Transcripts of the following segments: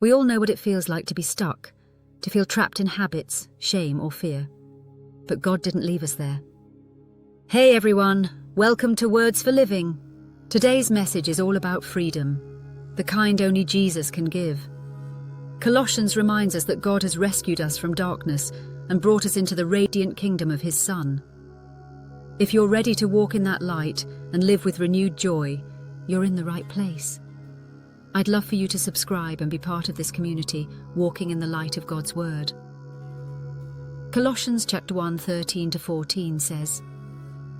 We all know what it feels like to be stuck, to feel trapped in habits, shame, or fear. But God didn't leave us there. Hey everyone, welcome to Words for Living. Today's message is all about freedom, the kind only Jesus can give. Colossians reminds us that God has rescued us from darkness and brought us into the radiant kingdom of His Son. If you're ready to walk in that light and live with renewed joy, you're in the right place. I'd love for you to subscribe and be part of this community, walking in the light of God's Word. Colossians chapter 1, 13-14 says,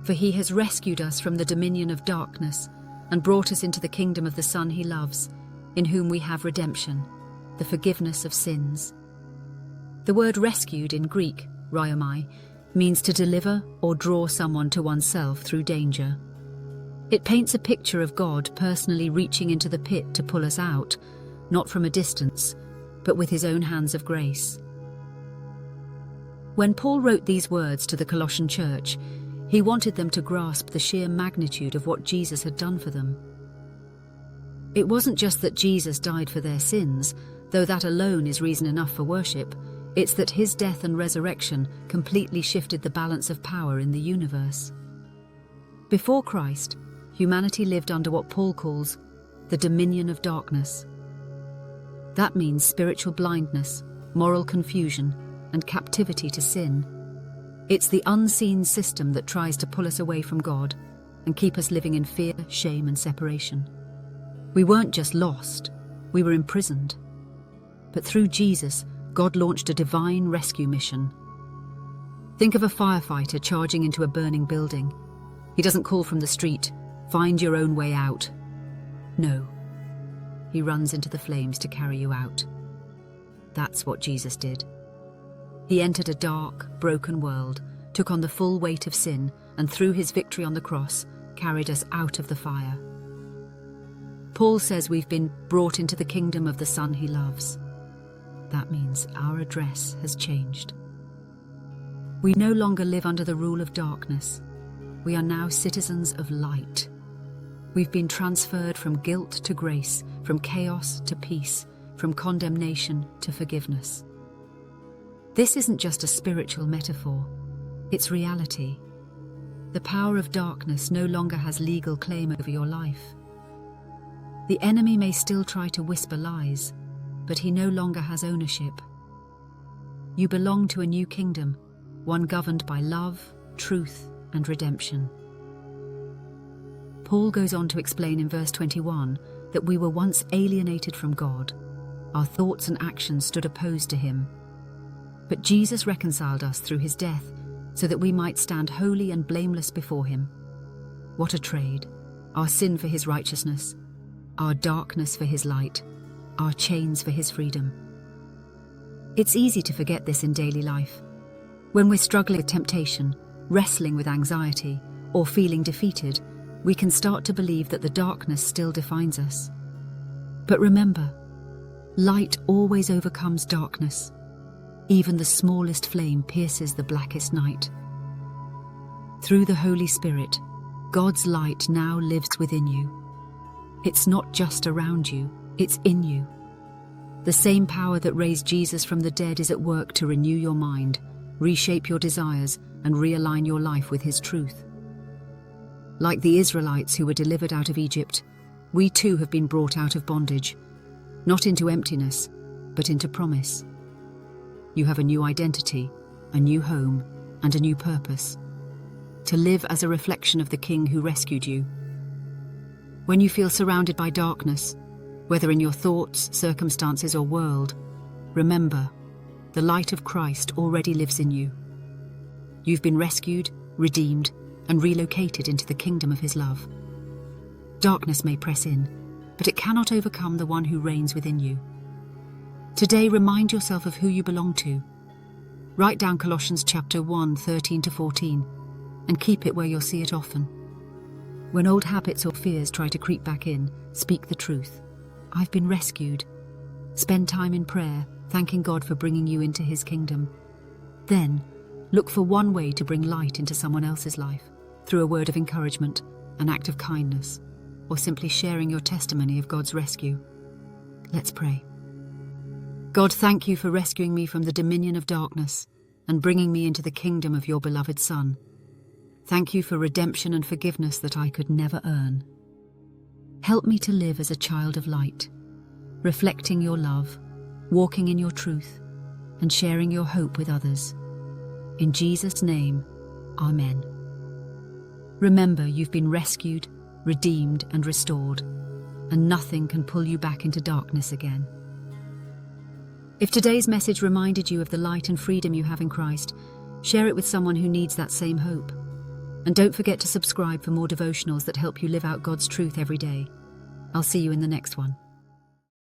"For He has rescued us from the dominion of darkness and brought us into the kingdom of the Son He loves, in whom we have redemption, the forgiveness of sins." The word rescued in Greek, raiomai, means to deliver or draw someone to oneself through danger. It paints a picture of God personally reaching into the pit to pull us out, not from a distance, but with His own hands of grace. When Paul wrote these words to the Colossian church, he wanted them to grasp the sheer magnitude of what Jesus had done for them. It wasn't just that Jesus died for their sins, though that alone is reason enough for worship. It's that His death and resurrection completely shifted the balance of power in the universe. Before Christ, humanity lived under what Paul calls the dominion of darkness. That means spiritual blindness, moral confusion, and captivity to sin. It's the unseen system that tries to pull us away from God and keep us living in fear, shame, and separation. We weren't just lost, we were imprisoned. But through Jesus, God launched a divine rescue mission. Think of a firefighter charging into a burning building. He doesn't call from the street, "Find your own way out." No, he runs into the flames to carry you out. That's what Jesus did. He entered a dark, broken world, took on the full weight of sin, and through His victory on the cross, carried us out of the fire. Paul says we've been brought into the kingdom of the Son He loves. That means our address has changed. We no longer live under the rule of darkness. We are now citizens of light. We've been transferred from guilt to grace, from chaos to peace, from condemnation to forgiveness. This isn't just a spiritual metaphor, it's reality. The power of darkness no longer has legal claim over your life. The enemy may still try to whisper lies, but he no longer has ownership. You belong to a new kingdom, one governed by love, truth, and redemption. Paul goes on to explain in verse 21 that we were once alienated from God. Our thoughts and actions stood opposed to Him. But Jesus reconciled us through His death so that we might stand holy and blameless before Him. What a trade! Our sin for His righteousness, our darkness for His light, our chains for His freedom. It's easy to forget this in daily life. When we're struggling with temptation, wrestling with anxiety, or feeling defeated, we can start to believe that the darkness still defines us. But remember, light always overcomes darkness. Even the smallest flame pierces the blackest night. Through the Holy Spirit, God's light now lives within you. It's not just around you, it's in you. The same power that raised Jesus from the dead is at work to renew your mind, reshape your desires, and realign your life with His truth. Like the Israelites who were delivered out of Egypt, we too have been brought out of bondage, not into emptiness, but into promise. You have a new identity, a new home, and a new purpose: to live as a reflection of the King who rescued you. When you feel surrounded by darkness, whether in your thoughts, circumstances, or world, remember, the light of Christ already lives in you. You've been rescued, redeemed, and relocated into the kingdom of His love. Darkness may press in, but it cannot overcome the one who reigns within you. Today, remind yourself of who you belong to. Write down Colossians chapter 1, 13-14, and keep it where you'll see it often. When old habits or fears try to creep back in, speak the truth. I've been rescued. Spend time in prayer, thanking God for bringing you into His kingdom. Then, look for one way to bring light into someone else's life, through a word of encouragement, an act of kindness, or simply sharing your testimony of God's rescue. Let's pray. God, thank you for rescuing me from the dominion of darkness and bringing me into the kingdom of your beloved Son. Thank you for redemption and forgiveness that I could never earn. Help me to live as a child of light, reflecting your love, walking in your truth, and sharing your hope with others. In Jesus' name, Amen. Remember, you've been rescued, redeemed, and restored, and nothing can pull you back into darkness again. If today's message reminded you of the light and freedom you have in Christ, share it with someone who needs that same hope. And don't forget to subscribe for more devotionals that help you live out God's truth every day. I'll see you in the next one.